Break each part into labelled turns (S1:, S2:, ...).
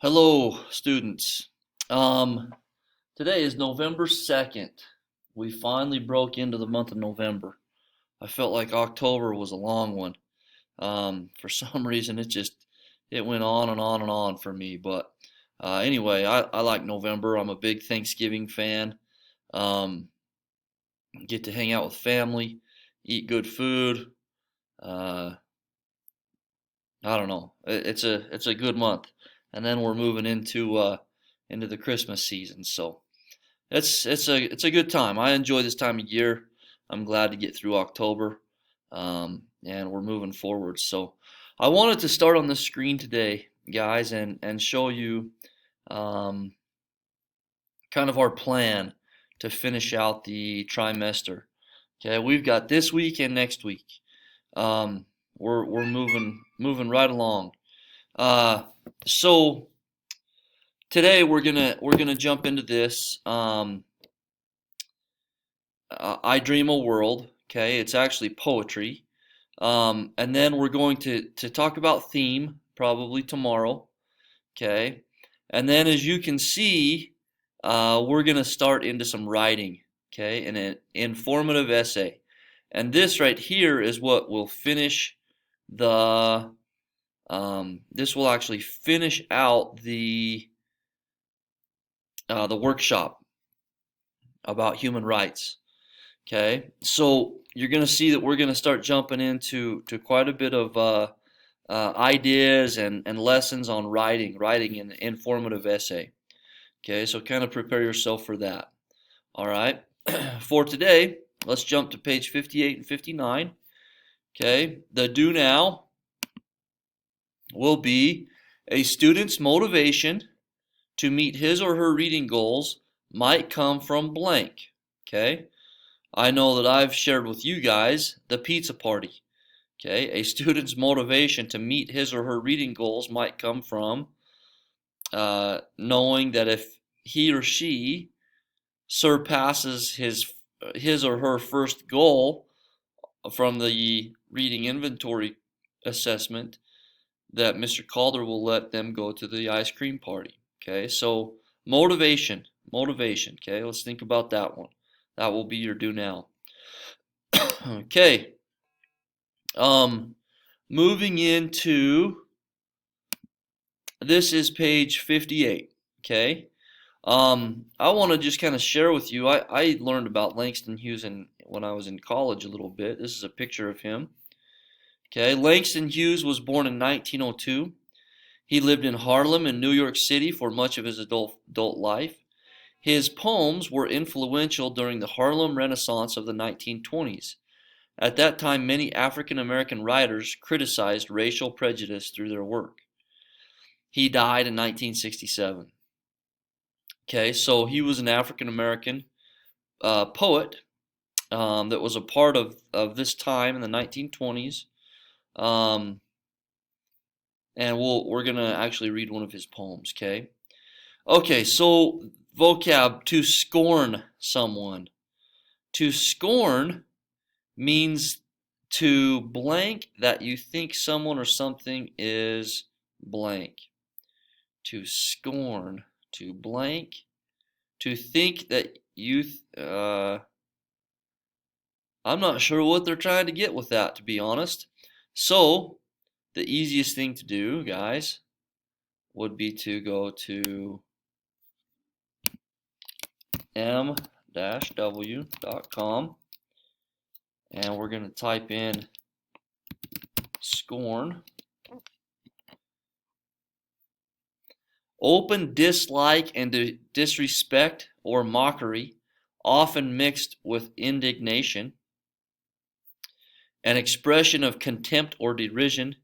S1: Hello, students. Um, Today is November 2nd. We finally broke into the month of November. I felt like October was a long one. For some reason, it went on and on and on for me. But anyway, I like November. I'm a big Thanksgiving fan. Um, get to hang out with family, eat good food. Uh, I don't know. It's a good month, and then we're moving into the Christmas season. So. It's a good time. I enjoy this time of year. I'm glad to get through October, and we're moving forward. So I wanted to start on the screen today, guys, and show you um, kind of our plan to finish out the trimester. Okay, we've got this week and next week. We're moving right along. Uh, so today we're gonna jump into this. I Dream a World. Okay, it's actually poetry. And then we're going to talk about theme probably tomorrow. Okay, and then as you can see, we're going to start into some writing. Okay, an informative essay. And this right here is what will finish the. This will actually finish out the workshop about human rights. Okay, so you're going to see that we're going to start jumping into quite a bit of ideas and lessons on writing an informative essay. Okay, so kind of prepare yourself for that. All right, for today, let's jump to page 58 and 59. Okay, the do now will be a student's motivation to meet his or her reading goals might come from blank. Okay, I know that I've shared with you guys the pizza party. Okay, a student's motivation to meet his or her reading goals might come from knowing that if he or she surpasses his or her first goal from the reading inventory assessment, that Mr. Calder will let them go to the ice cream party. Okay, so motivation. Okay, let's think about that one. That will be your do now. Okay, um, moving into this is page 58. Okay, I want to just kind of share with you. I learned about Langston Hughes when I was in college a little bit. This is a picture of him. Okay, Langston Hughes was born in 1902. He lived in Harlem and New York City for much of his adult life. His poems were influential during the Harlem Renaissance of the 1920s. At that time, many African American writers criticized racial prejudice through their work. He died in 1967. Okay, so he was an African American poet that was a part of this time in the 1920s. Um, and we're going to actually read one of his poems, okay? Okay, so vocab, to scorn someone. To scorn means to blank that you think someone or something is blank. To scorn, to blank, to think that I'm not sure what they're trying to get with that, to be honest. So, the easiest thing to do, guys, would be to go to m-w.com and we're going to type in scorn. Open dislike and disrespect or mockery, often mixed with indignation. An expression of contempt or derision.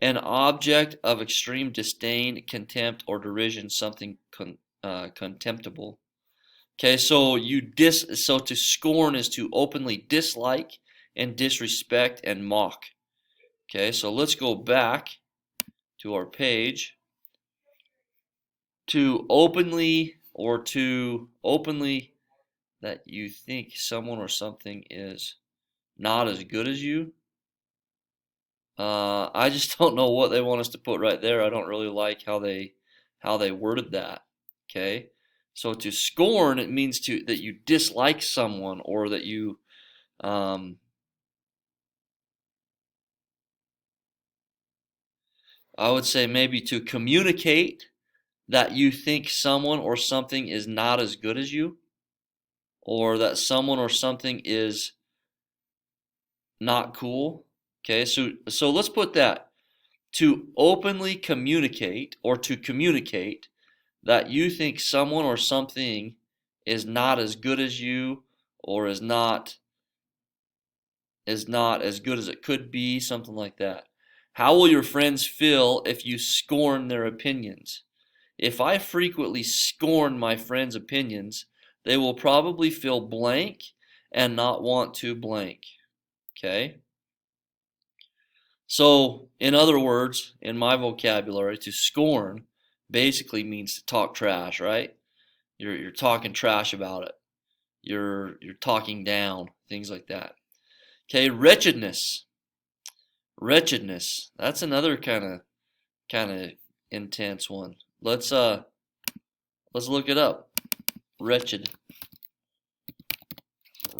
S1: An object of extreme disdain, contempt, or derision, something contemptible. Okay, so so to scorn is to openly dislike and disrespect and mock. Okay, so let's go back to our page. To openly that you think someone or something is not as good as you. I just don't know what they want us to put right there. I don't really like how they how they worded that. Okay, so to scorn, it means that you dislike someone, or that you I would say maybe to communicate that you think someone or something is not as good as you, or that someone or something is not cool. Okay, so let's put that. To openly communicate, or to communicate that you think someone or something is not as good as you, or is not as good as it could be, something like that. How will your friends feel if you scorn their opinions? If I frequently scorn my friends' opinions, they will probably feel blank and not want to blank. Okay? So, in other words, in my vocabulary, to scorn basically means to talk trash, right? You're talking trash about it. You're talking down, things like that. Okay, wretchedness. Wretchedness. That's another kind of intense one. Let's look it up. Wretched.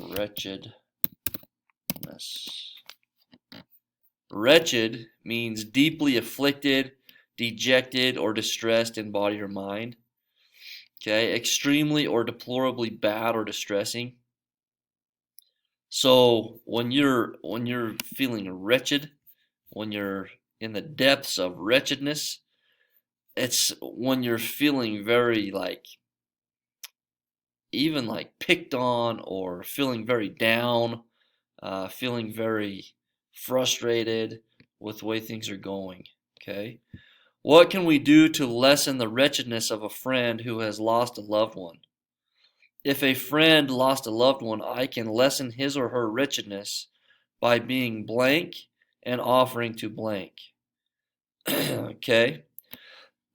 S1: Wretchedness. Wretched means deeply afflicted, dejected, or distressed in body or mind. Okay, extremely or deplorably bad or distressing. So when you're feeling wretched, when you're in the depths of wretchedness, it's when you're feeling very like, even like picked on, or feeling very down, feeling very frustrated with the way things are going. Okay. What can we do to lessen the wretchedness of a friend who has lost a loved one? If a friend lost a loved one, I can lessen his or her wretchedness by being blank and offering to blank. Okay?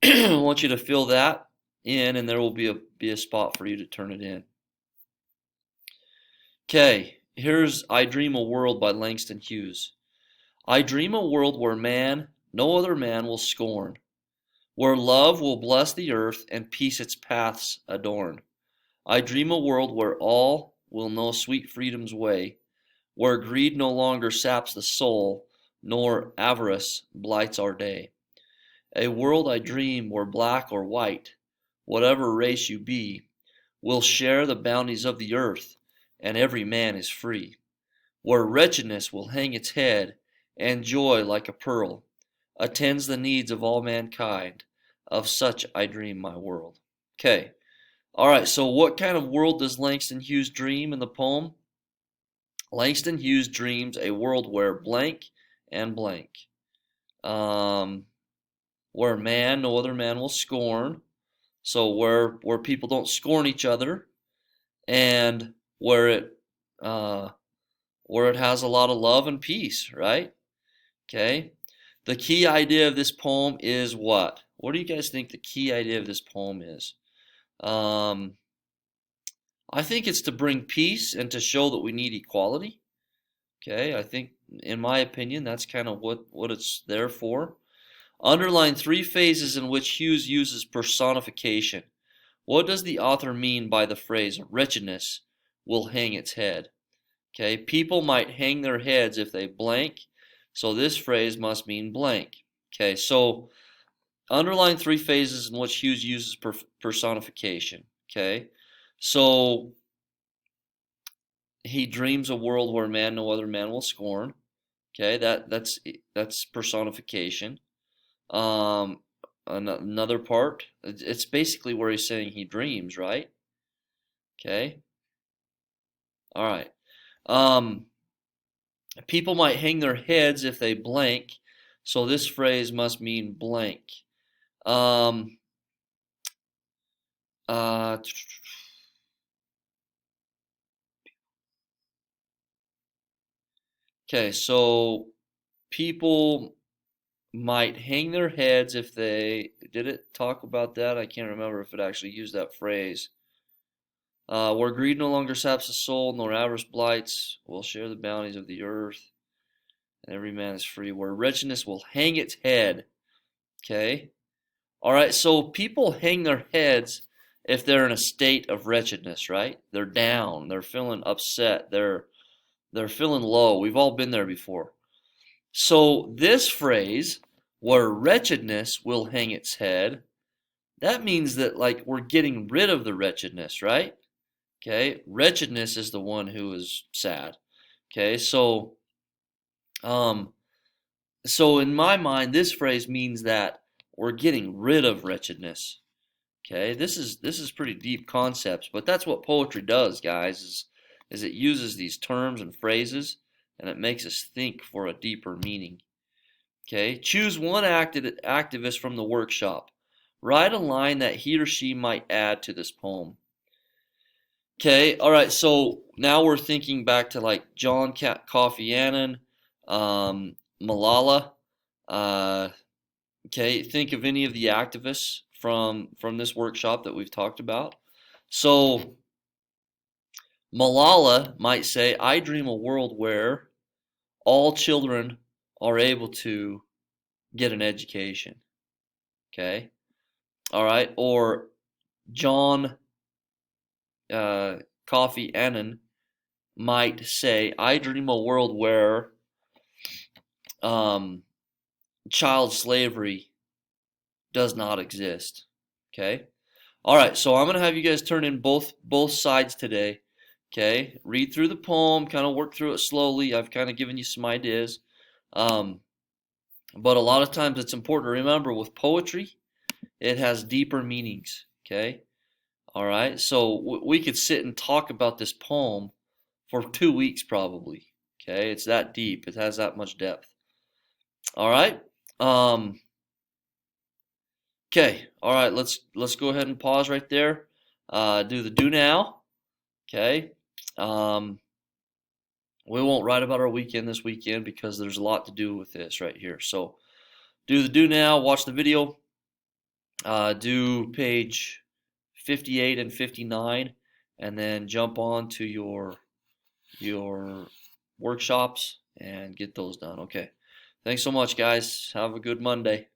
S1: I want you to fill that in, and there will be a spot for you to turn it in. Okay, here's I Dream a World by Langston Hughes. I dream a world where man, no other man, will scorn, where love will bless the earth and peace its paths adorn. I dream a world where all will know sweet freedom's way, where greed no longer saps the soul, nor avarice blights our day. A world I dream where black or white, whatever race you be, will share the bounties of the earth, and every man is free. Where wretchedness will hang its head, and joy like a pearl attends the needs of all mankind. Of such I dream my world. Okay. All right, so what kind of world does Langston Hughes dream in the poem? Langston Hughes dreams a world where blank and blank. Where man, no other man will scorn. So where people don't scorn each other, and uh, where it has a lot of love and peace, right? Okay. The key idea of this poem is what? What do you guys think the key idea of this poem is? Um, I think it's to bring peace and to show that we need equality. Okay, I think, in my opinion, that's kind of what it's there for. Underline three phases in which Hughes uses personification. What does the author mean by the phrase wretchedness will hang its head? Okay, people might hang their heads if they blank, so this phrase must mean blank. Okay, so underline three phases in which Hughes uses personification. Okay, so he dreams a world where man, no other man will scorn. Okay, that's personification. Um, Another part, it's basically where he's saying he dreams, right? Okay, all right. Um, People might hang their heads if they blank, so this phrase must mean blank. Um, uh, okay, so people might hang their heads if they, did it talk about that? I can't remember if it actually used that phrase. Where greed no longer saps the soul, nor avarice blights, will share the bounties of the earth, and every man is free. Where wretchedness will hang its head. Okay? All right, so people hang their heads if they're in a state of wretchedness, right? They're down, they're feeling upset, they're feeling low. We've all been there before. So this phrase, where wretchedness will hang its head, that means that like we're getting rid of the wretchedness, right? Okay, wretchedness is the one who is sad. Okay, um, so in my mind, this phrase means that we're getting rid of wretchedness. Okay, this is pretty deep concepts, but that's what poetry does, guys, is it uses these terms and phrases and it makes us think for a deeper meaning. Okay, choose one activist from the workshop. Write a line that he or she might add to this poem. Okay, all right, so now we're thinking back to like John Coffey Annan, Malala. Uh, okay, think of any of the activists from this workshop that we've talked about. So Malala might say, I dream a world where all children are able to get an education. Okay, all right, or John Coffey Annan might say, I dream a world where um, child slavery does not exist. Okay. All right. So I'm gonna have you guys turn in both sides today. Okay. Read through the poem, kind of work through it slowly. I've kind of given you some ideas, um, but a lot of times it's important to remember with poetry, it has deeper meanings. Okay. All right. So we could sit and talk about this poem for 2 weeks probably. Okay. It's that deep. It has that much depth. All right. Um, Okay, all right, let's go ahead and pause right there. Do the do now. Okay. Um, we won't write about our weekend this weekend because there's a lot to do with this right here. So do the do now, watch the video, do page 58 and 59, and then jump on to your workshops and get those done. Okay. Thanks so much, guys. Have a good Monday.